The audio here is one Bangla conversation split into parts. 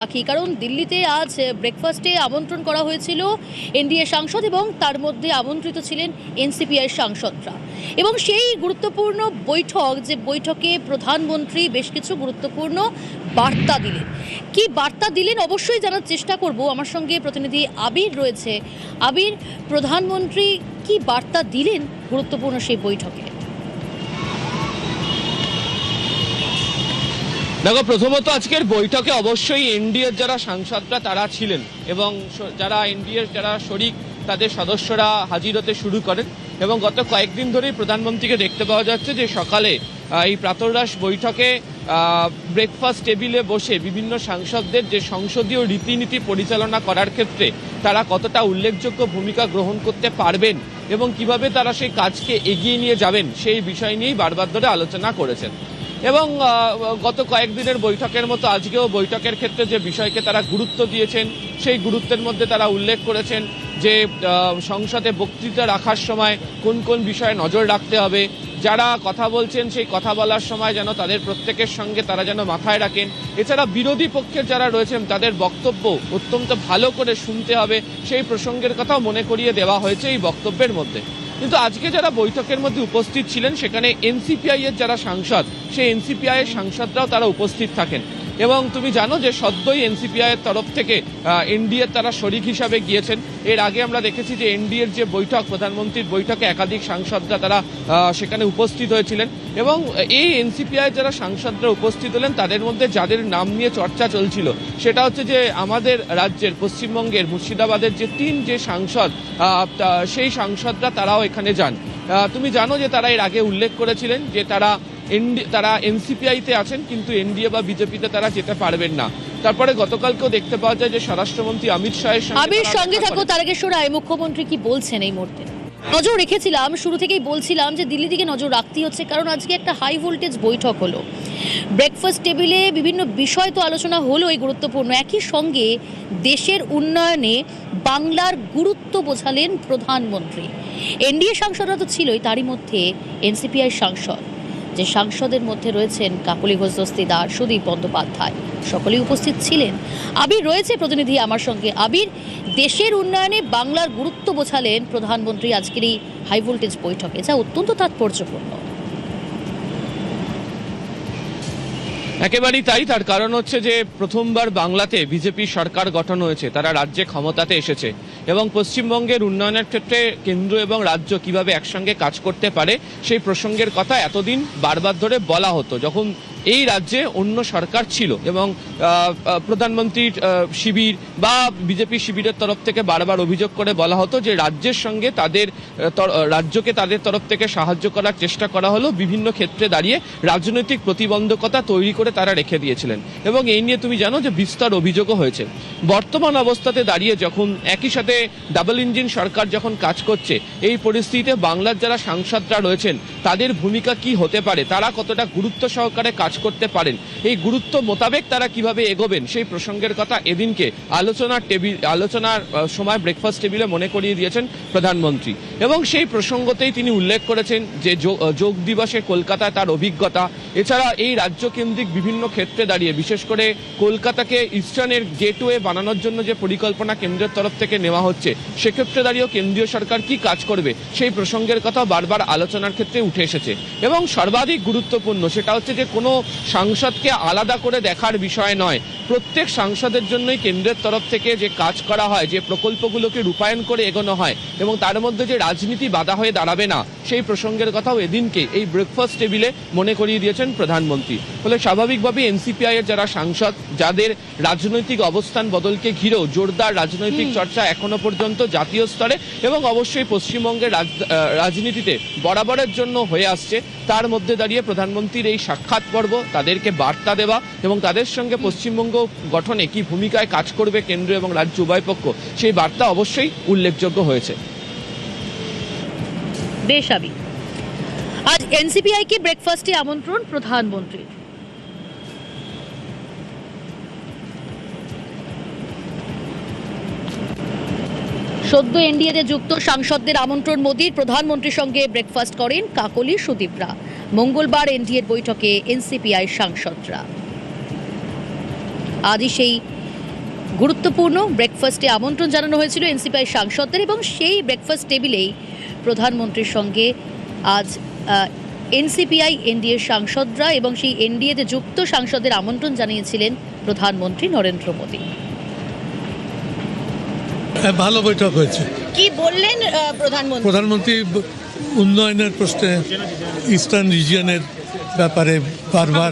কারণ দিল্লিতে আজ ব্রেকফাস্টে আমন্ত্রণ করা হয়েছিল এনডিএ সাংসদ এবং তার মধ্যে আমন্ত্রিত ছিলেন এনসিপিআই সাংসদরা এবং সেই গুরুত্বপূর্ণ বৈঠকে প্রধানমন্ত্রী বেশ কিছু গুরুত্বপূর্ণ বার্তা দিলেন। কি বার্তা দিলেন অবশ্যই জানার চেষ্টা করব। আমার সঙ্গে প্রতিনিধি আবির রয়েছে। আবির, প্রধানমন্ত্রী কি বার্তা দিলেন গুরুত্বপূর্ণ সেই বৈঠকে? দেখো, প্রথমত আজকের বৈঠকে অবশ্যই এনডিএর যারা সাংসদরা তারা ছিলেন এবং যারা এনডিএর যারা শরিক তাদের সদস্যরা হাজির হতে শুরু করেন এবং গত কয়েকদিন ধরেই প্রধানমন্ত্রীকে দেখতে পাওয়া যাচ্ছে যে সকালে এই প্রাতরাশ বৈঠকে ব্রেকফাস্ট টেবিলে বসে বিভিন্ন সাংসদদের যে সংসদীয় রীতিনীতি পরিচালনা করার ক্ষেত্রে তারা কতটা উল্লেখযোগ্য ভূমিকা গ্রহণ করতে পারবেন এবং কিভাবে তারা সেই কাজকে এগিয়ে নিয়ে যাবেন সেই বিষয় নিয়েই বারবার ধরে আলোচনা করেছেন। এবং গত কয়েকদিনের বৈঠকের মতো আজকেও বৈঠকের ক্ষেত্রে যে বিষয়কে তারা গুরুত্ব দিয়েছেন সেই গুরুত্বের মধ্যে তারা উল্লেখ করেছেন যে সংসদে বক্তৃতা রাখার সময় কোন কোন বিষয়ে নজর রাখতে হবে, যারা কথা বলছেন সেই কথা বলার সময় যেন তাদের প্রত্যেকের সঙ্গে তারা যেন মাথায় রাখেন। এছাড়া বিরোধী পক্ষের যারা রয়েছেন তাদের বক্তব্য অত্যন্ত ভালো করে শুনতে হবে, সেই প্রসঙ্গের কথাও মনে করিয়ে দেওয়া হয়েছে এই বক্তব্যের মধ্যে। কিন্তু আজকে যারা বৈঠকের মধ্যে উপস্থিত ছিলেন সেখানে এনসিপিআই এর যারা সাংসদ সেই এনসিপিআই এর সাংসদরাও তারা উপস্থিত থাকেন এবং তুমি জানো যে সদ্যই এনসিপিআই এর তরফ থেকে এনডিএ তারা শরিক হিসাবে গিয়েছেন। এর আগে আমরা দেখেছি যে এনডিএর যে বৈঠক প্রধানমন্ত্রীর বৈঠকে একাধিক সাংসদরা তারা সেখানে উপস্থিত হয়েছিলেন এবং এই এনসিপিআই যারা সাংসদরা উপস্থিত হলেন তাদের মধ্যে যাদের নাম নিয়ে চর্চা চলছিল সেটা হচ্ছে যে আমাদের রাজ্যের পশ্চিমবঙ্গের মুর্শিদাবাদের যে যে সাংসদ সেই সাংসদরা তারাও এখানে যান। তুমি জানো যে তারা এর আগে উল্লেখ করেছিলেন যে তারা এনসিপিআইতে আছেন কিন্তু এনডিএ বা বিজেপিতে তারা যেতে পারবেন না। তারপরে গতকালকেও দেখতে পাওয়া যায় যে স্বরাষ্ট্রমন্ত্রী অমিত শাহের সঙ্গে থাকো তারকেশ্বর রায়, মুখ্যমন্ত্রী কি বলছেন এই মুহূর্তে? নজর রেখেছিলাম, শুরু থেকেই বলছিলাম যে দিল্লি দিকে নজর রাখতেই হচ্ছে, কারণ আজকে একটা হাই ভোল্টেজ বৈঠক হলো। ব্রেকফাস্ট টেবিলে বিভিন্ন বিষয় তো আলোচনা হলো এই গুরুত্বপূর্ণ, একই সঙ্গে দেশের উন্নয়নে বাংলার গুরুত্ব বোঝালেন প্রধানমন্ত্রী। এনডিএ সাংসদরা তো ছিলই, তারই মধ্যে এনসিপিআই সাংসদ, যে সাংসদের মধ্যে রয়েছেন কাকলি ঘোষ দস্তিদার, সুদীপ বন্দ্যোপাধ্যায়, সকলেই উপস্থিত ছিলেন। আবির রয়েছে প্রতিনিধি আমার সঙ্গে। আবির, দেশের উন্নয়নে বাংলার গুরুত্ব বোঝালেন প্রধানমন্ত্রী আজকের এই হাই ভোল্টেজ বৈঠকে, যা অত্যন্ত তাৎপর্যপূর্ণ। একেবারেই তাই। তার কারণ হচ্ছে যে প্রথমবার বাংলাতে বিজেপি সরকার গঠন হয়েছে, তারা রাজ্যে ক্ষমতাতে এসেছে এবং পশ্চিমবঙ্গের উন্নয়নের ক্ষেত্রে কেন্দ্র এবং রাজ্য কিভাবে একসঙ্গে কাজ করতে পারে সেই প্রসঙ্গের কথা এতদিন বারবার ধরে বলা হতো যখন এই রাজ্যে অন্য সরকার ছিল এবং প্রধানমন্ত্রীর শিবির বা বিজেপি শিবিরের তরফ থেকে বারবার অভিযোগ করে বলা হতো যে রাজ্যের সঙ্গে রাজ্যকে তাদের তরফ থেকে সাহায্য করার চেষ্টা করা হলো, বিভিন্ন ক্ষেত্রে দাঁড়িয়ে রাজনৈতিক প্রতিবন্ধকতা তৈরি করে তারা রেখে দিয়েছিলেন এবং এই নিয়ে তুমি জানো যে বিস্তর অভিযোগও হয়েছে। বর্তমান অবস্থাতে দাঁড়িয়ে যখন একই সাথে ডাবল ইঞ্জিন সরকার যখন কাজ করছে, এই পরিস্থিতিতে বাংলার যারা সাংসদরা রয়েছেন তাদের ভূমিকা কি হতে পারে, তারা কতটা গুরুত্ব সহকারে কাজ করতে পারেন, এই গুরুত্ব মোতাবেক তারা কিভাবে এগোবেন সেই প্রসঙ্গের কথা এদিনকে আলোচনার সময় ব্রেকফাস্ট টেবিলে মনে করিয়ে দিয়েছেন প্রধানমন্ত্রী এবং সেই প্রসঙ্গতেই তিনি উল্লেখ করেছেন যে যোগ দিবসে কলকাতায় তার অভিজ্ঞতা, এছাড়া এই রাজ্য কেন্দ্রিক বিভিন্ন ক্ষেত্রে দাঁড়িয়ে বিশেষ করে কলকাতাকে ইস্টার্নের গেটওয়ে বানানোর জন্য যে পরিকল্পনা কেন্দ্রের তরফ থেকে নেওয়া হচ্ছে সেক্ষেত্রে দাঁড়িয়েও কেন্দ্রীয় সরকার কি কাজ করবে সেই প্রসঙ্গের কথা বারবার আলোচনার ক্ষেত্রে উঠে এসেছে এবং সর্বাধিক গুরুত্বপূর্ণ সেটা হচ্ছে যে কোনো সাংসদকে আলাদা করে দেখার বিষয় নয়, প্রত্যেক সাংসদের জন্যই কেন্দ্রের তরফ থেকে যে কাজ করা হয়, যে প্রকল্পগুলোকে রূপায়ণ করে এগোনো হয় এবং তার মধ্যে যে রাজনীতি বাধা হয়ে দাঁড়াবে না সেই প্রসঙ্গের কথাও এদিনকে এই ব্রেকফাস্ট টেবিলে মনে করিয়ে দিয়েছেন প্রধানমন্ত্রী। ফলে স্বাভাবিকভাবে এনসিপিআই এর যারা সাংসদ যাদের রাজনৈতিক অবস্থান বদলকে ঘিরেও জোরদার রাজনৈতিক চর্চা এখনো পর্যন্ত জাতীয় স্তরে এবং অবশ্যই পশ্চিমবঙ্গের রাজনীতিতে বরাবরের জন্য হয়ে আসছে, তার মধ্যে দাঁড়িয়ে প্রধানমন্ত্রীর এই সাক্ষাৎ পর্ব, তাদেরকে বার্তা দেওয়া এবং তাদের সঙ্গে পশ্চিমবঙ্গ গঠনে কি ভূমিকায় কাজ করবে কেন্দ্র এবং রাজ্য উভয় পক্ষ সেই বার্তা অবশ্যই উল্লেখযোগ্য হয়েছে। বেশ আবির, আজ এনসিপিআই কে ব্রেকফাস্টে আমন্ত্রণ প্রধানমন্ত্রী। সদ্য এনডিএতে যুক্ত সাংসদদের আমন্ত্রণ মোদীর, প্রধানমন্ত্রীর সঙ্গে ব্রেকফাস্ট করেন কাকলি সুদীপরা। মঙ্গলবার এনডিএর বৈঠকে এনসিপিআই সাংসদরা। আজই সেই গুরুত্বপূর্ণ ব্রেকফাস্টে আমন্ত্রণ জানানো হয়েছিল এনসিপিআই সাংসদদের এবং সেই ব্রেকফাস্ট টেবিলেই প্রধানমন্ত্রীর সঙ্গে আজ এনসিপিআই এনডিএর সাংসদরা এবং সেই এনডিএতে যুক্ত সাংসদদের আমন্ত্রণ জানিয়েছিলেন প্রধানমন্ত্রী নরেন্দ্র মোদী। ভালো বৈঠক হয়েছে। কি বললেন প্রধানমন্ত্রী? প্রধানমন্ত্রী উন্নয়নের প্রশ্নে ইস্টার্ন রিজিয়নের ব্যাপারে বারবার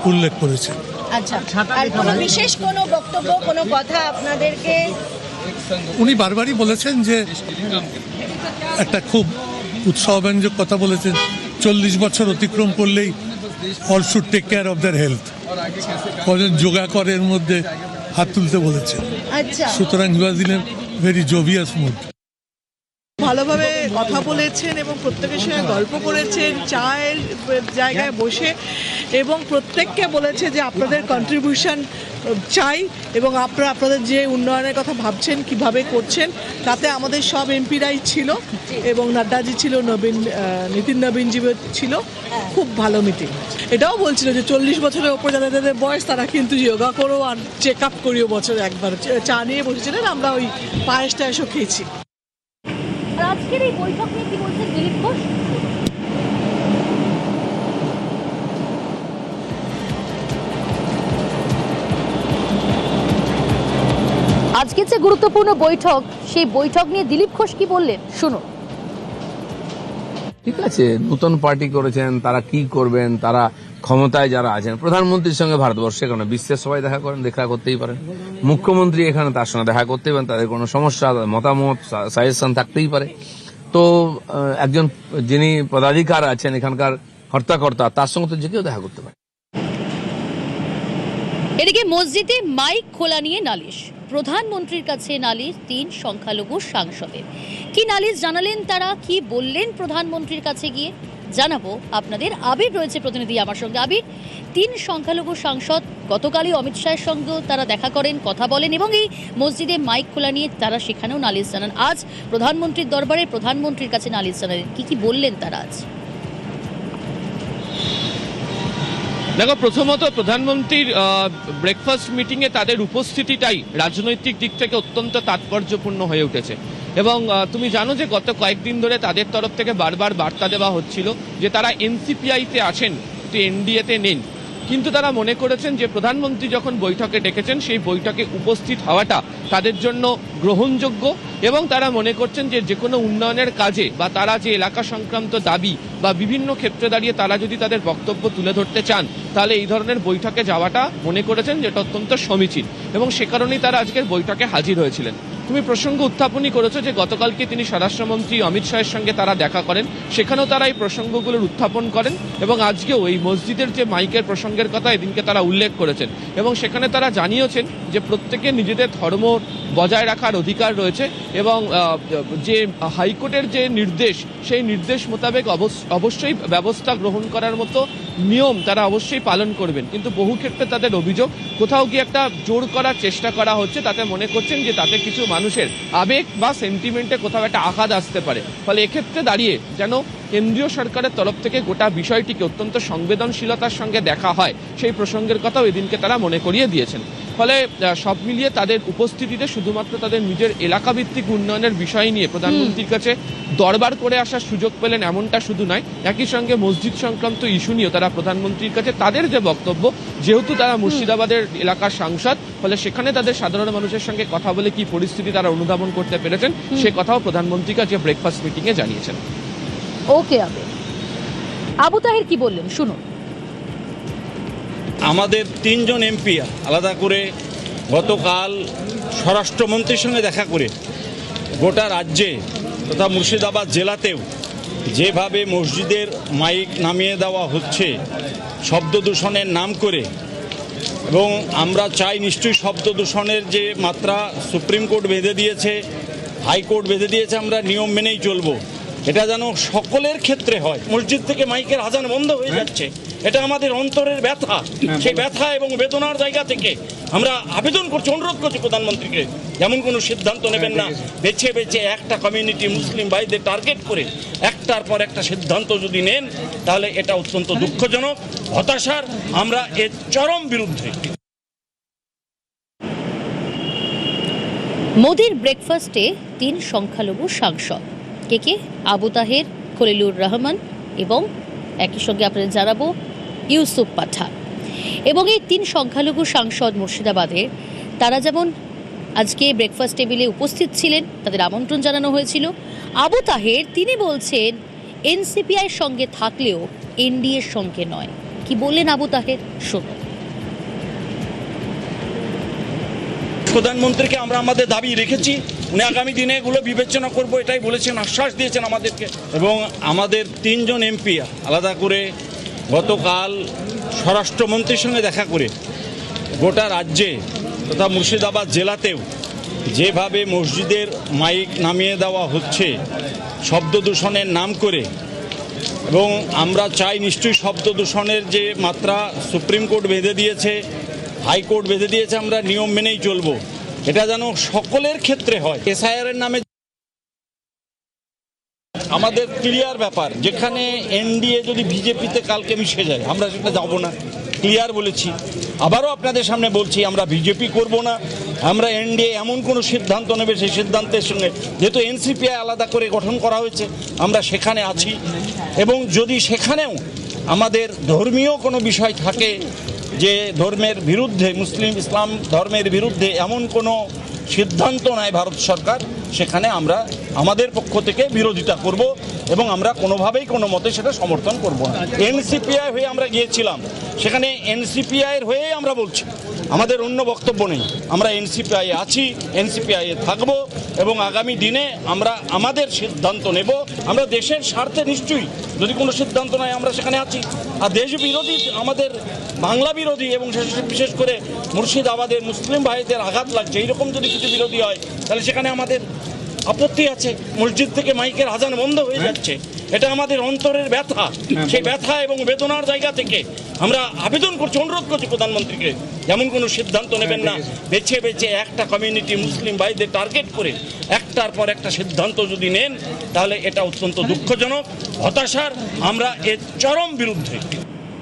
উল্লেখ করেছে। আচ্ছা, আর কোনো বিশেষ কোনো বক্তব্য, কোনো কথা আপনাদেরকে? উনি বারবারই বলেছেন যে একটা খুব উৎসাহব্যঞ্জক কথা বলেছেন, 40 বছর অতিক্রম করলেই all should take care of their health. কজন যোগা করে এর মধ্যে হাত তুলতে বলেছে। আচ্ছা, সুতরাং he was in a very jovial mood. ভালোভাবে কথা বলেছেন এবং প্রত্যেকের সঙ্গে গল্প করেছেন চায়ের জায়গায় বসে, এবং প্রত্যেককে বলেছে যে আপনাদের কন্ট্রিবিউশন চাই এবং আপনারা আপনাদের যে উন্নয়নের কথা ভাবছেন কিভাবে করছেন, তাতে আমাদের সব এমপিরাই ছিল এবং নাড্ডাজি ছিল, নীতিন নবীনজি ছিল। খুব ভালো মিটিং। এটাও বলছিল যে 40 বছরের ওপর যাদের বয়স তারা কিন্তু যোগা করো আর চেক আপ করিও বছরে একবার। চা নিয়ে বসেছিলেন, আমরা ওই পায়েস টায়েসও খেয়েছি। আজকের এই বৈঠক নিয়ে কি বলছেন দিলীপ ঘোষ? আজকে যে গুরুত্বপূর্ণ বৈঠক, সেই বৈঠক নিয়ে দিলীপ ঘোষ কি বললেন শুনুন। ঠিক আছে, নতুন পার্টি করেছেন, তারা কি করবেন, তারা ক্ষমতায় যারা আছেন, প্রধানমন্ত্রীর সঙ্গে ভারতবর্ষে কোনো বিশ্বের সবাই দেখা করেন, দেখা করতেই পারেন। মুখ্যমন্ত্রী এখানে তার সঙ্গে দেখা করতেই পারেন, তাদের কোনো সমস্যা, মতামত, সাজেশন থাকতেই পারে। তো একজন যিনি পদাধিকার আছেন এখানকার হর্তাকর্তা, তার সঙ্গে তো যে কেউ দেখা করতে পারে। এদিকে মসজিদে মাইক খোলা নিয়ে নালিশ, প্রধানমন্ত্রীর কাছে নালিশ 3 সংখ্যালঘু সাংসদের। কি নালিশ জানালেন তারা, কি বললেন প্রধানমন্ত্রীর কাছে গিয়ে জানাবো আপনাদের। আবির রয়েছে প্রতিনিধি আমার সঙ্গে। আবির, 3 সংখ্যালঘু সাংসদ গতকালই অমিত শাহের সঙ্গেও তারা দেখা করেন, কথা বলেন এবং এই মসজিদে মাইক খোলা নিয়ে তারা সেখানেও নালিশ জানান। আজ প্রধানমন্ত্রীর দরবারে প্রধানমন্ত্রীর কাছে নালিশ জানালেন, কি বললেন তারা আজ? দেখো, প্রথমত প্রধানমন্ত্রীর ব্রেকফাস্ট মিটিংয়ে তাদের উপস্থিতিটাই রাজনৈতিক দিক থেকে অত্যন্ত তাৎপর্যপূর্ণ হয়ে উঠেছে। এবং তুমি জানো যে গত কয়েকদিন ধরে তাদের তরফ থেকে বারবার বার্তা দেওয়া হচ্ছিল যে তারা এনসিপিআইতে আছেন, এনডিএতে নেন। কিন্তু তারা মনে করেছেন যে প্রধানমন্ত্রী যখন বৈঠকে ডেকেছেন সেই বৈঠকে উপস্থিত হওয়াটা তাদের জন্য গ্রহণযোগ্য এবং তারা মনে করছেন যে কোনো উন্নয়নের কাজে বা তারা যে এলাকা সংক্রান্ত দাবি বা বিভিন্ন ক্ষেত্রে দাঁড়িয়ে তারা যদি তাদের বক্তব্য তুলে ধরতে চান, তাহলে এই ধরনের বৈঠকে যাওয়াটা মনে করেছেন যেটা অত্যন্ত সমীচীন এবং সে কারণেই তারা আজকের বৈঠকে হাজির হয়েছিলেন। তুমি প্রসঙ্গ উত্থাপনই করেছো যে গতকালকে তিনি স্বরাষ্ট্রমন্ত্রী অমিত শাহের সঙ্গে তারা দেখা করেন, সেখানেও তারা এই প্রসঙ্গগুলোর উত্থাপন করেন এবং আজকেও এই মসজিদের যে মাইকের প্রসঙ্গের কথা এদিনকে তারা উল্লেখ করেছেন এবং সেখানে তারা জানিয়েছেন যে প্রত্যেকে নিজেদের ধর্ম বজায় রাখার অধিকার রয়েছে এবং যে হাইকোর্টের যে নির্দেশ সেই নির্দেশ মোতাবেক অবশ্যই ব্যবস্থা গ্রহণ করার মতো নিয়ম তারা অবশ্যই পালন করবেন। কিন্তু বহু ক্ষেত্রে তাদের অভিযোগ কোথাও গিয়ে একটা জোর করার চেষ্টা করা হচ্ছে, তাতে মনে করছেন যে তাতে কিছু মানুষের আবেগ বা সেন্টিমেন্টে কোথাও একটা আঘাত আসতে পারে। ফলে এক্ষেত্রে দাঁড়িয়ে যেন কেন্দ্রীয় সরকারের তরফ থেকে গোটা বিষয়টিকে অত্যন্ত সংবেদনশীলতার সঙ্গে দেখা হয়, সেই প্রসঙ্গের কথাও এদিনকে তারা মনে করিয়ে দিয়েছেন। ফলে সব মিলিয়ে তাদের উপস্থিতিতে শুধুমাত্র তাদের নিজের এলাকাভিত্তিক উন্নয়নের বিষয় নিয়ে প্রধানমন্ত্রীর কাছে দরবার করে আসার সুযোগ পেলেন এমনটা শুধু নয়, একই সঙ্গে মসজিদ সংক্রান্ত ইস্যু নিয়েও তারা প্রধানমন্ত্রীর কাছে তাদের যে বক্তব্য, যেহেতু তারা মুর্শিদাবাদের এলাকার সাংসদ, ফলে সেখানে তাদের সাধারণ মানুষের সঙ্গে কথা বলে কি পরিস্থিতি তারা অনুধাবন করতে পেরেছেন সে কথাও প্রধানমন্ত্রীর কাছে ব্রেকফাস্ট মিটিংয়ে জানিয়েছেন। ওকে, আবু তাহের কি বললেন শুনুন। আমাদের 3 জন এমপি আলাদা করে গতকাল স্বরাষ্ট্রমন্ত্রীর সঙ্গে দেখা করে গোটা রাজ্যে তথা মুর্শিদাবাদ জেলাতেও যেভাবে মসজিদের মাইক নামিয়ে দেওয়া হচ্ছে শব্দ দূষণের নাম করে, এবং আমরা চাই নিশ্চয়ই শব্দ দূষণের যে মাত্রা সুপ্রিম কোর্ট বেঁধে দিয়েছে, হাইকোর্ট বেঁধে দিয়েছে, আমরা নিয়ম মেনেই চলবো। এটা যেন সকলের ক্ষেত্রে হয়। মসজিদ থেকে মাইকের আজান বন্ধ হয়ে যাচ্ছে, এটা আমাদের অন্তরের ব্যথা। সেই ব্যথা এবং বেদনার জায়গা থেকে আমরা আবেদন করছি, অনুরোধ করছি প্রধানমন্ত্রীকে যেমন কোনো সিদ্ধান্ত নেবেন না, বেছে বেছে একটা কমিউনিটি মুসলিম ভাইদের টার্গেট করে একটার পর একটা সিদ্ধান্ত যদি নেন তাহলে এটা অত্যন্ত দুঃখজনক, হতাশার। আমরা এর চরম বিরুদ্ধে। মোদির ব্রেকফাস্টে 3 সংখ্যালঘু সাংসদ কে আবু তাহের, খলিলুর রহমান এবং একই সঙ্গে আপনাদের জানাবো ইউসুফ পাঠান। এবং এই 3 সংখ্যালঘু সাংসদ মুর্শিদাবাদের, তারা যেমন আজকে ব্রেকফাস্ট টেবিলে উপস্থিত ছিলেন, তাদের আমন্ত্রণ জানানো হয়েছিল। আবু তাহের তিনি বলছেন এনসিপিআইয়ের সঙ্গে থাকলেও এনডিএর সঙ্গে নয়। কি বললেন আবু তাহের, শুনুন। প্রধানমন্ত্রীকে আমরা আমাদের দাবি রেখেছি, উনি আগামী দিনে এগুলো বিবেচনা করব এটাই বলেছেন, আশ্বাস দিয়েছেন আমাদেরকে। এবং আমাদের 3 জন এমপি আলাদা করে গতকাল স্বরাষ্ট্রমন্ত্রীর সঙ্গে দেখা করে গোটা রাজ্যে তথা মুর্শিদাবাদ জেলাতেও যেভাবে মসজিদের মাইক নামিয়ে দেওয়া হচ্ছে শব্দ দূষণের নাম করে, এবং আমরা চাই নিশ্চয়ই শব্দ দূষণের যে মাত্রা সুপ্রিম কোর্ট বেঁধে দিয়েছে, হাইকোর্ট বেঁধে দিয়েছে, আমরা নিয়ম মেনেই চলবো। এটা যেন সকলের ক্ষেত্রে হয়। এসআইআর এর নামে আমাদের ক্লিয়ার ব্যাপার, যেখানে এনডিএ যদি বিজেপিতে কালকে মিশে যায় আমরা সেটা যাব না, ক্লিয়ার বলেছি। আবারও আপনাদের সামনে বলছি, আমরা বিজেপি করব না, আমরা এনডিএ এমন কোনো সিদ্ধান্ত নেবে সেই সিদ্ধান্তের সঙ্গে, যেহেতু এনসিপিআই আলাদা করে গঠন করা হয়েছে, আমরা সেখানে আছি। এবং যদি সেখানেও আমাদের ধর্মীয় কোনো বিষয় থাকে, যে ধর্মের বিরুদ্ধে, মুসলিম ইসলাম ধর্মের বিরুদ্ধে এমন কোনো সিদ্ধান্ত নেয় ভারত সরকার, সেখানে আমরা আমাদের পক্ষ থেকে বিরোধিতা করব এবং আমরা কোনোভাবেই কোনো মতে সেটা সমর্থন করব না। এনসিপিআই হয়ে আমরা গিয়েছিলাম, সেখানে এনসিপিআইয়ের হয়েই আমরা বলছি, আমাদের অন্য বক্তব্য নেই। আমরা এনসিপিআই আছি, এনসিপিআই থাকবো এবং আগামী দিনে আমরা আমাদের সিদ্ধান্ত নেব। আমরা দেশের স্বার্থে নিশ্চয়ই যদি কোনো সিদ্ধান্ত নেয় আমরা সেখানে আছি। আর দেশ বিরোধী, আমাদের বাংলা বিরোধী এবং বিশেষ করে মুর্শিদাবাদের মুসলিম ভাইদের আঘাত লাগছে, এইরকম যদি কিছু বিরোধী হয় তাহলে সেখানে আমাদের আপত্তি আছে। মসজিদ থেকে মাইকের আজান বন্ধ হয়ে যাচ্ছে, এটা আমাদের অন্তরের ব্যথা। সেই ব্যথা এবং বেদনার জায়গা থেকে আমরা আবেদন করছি, অনুরোধ করছি প্রধানমন্ত্রীকে, এমন কোনো সিদ্ধান্ত নেবেন না বেছে বেছে একটা কমিউনিটি মুসলিম ভাইদের টার্গেট করে একটার পর একটা সিদ্ধান্ত যদি নেন, তাহলে এটা অত্যন্ত দুঃখজনক, হতাশার। আমরা এর চরম বিরুদ্ধে।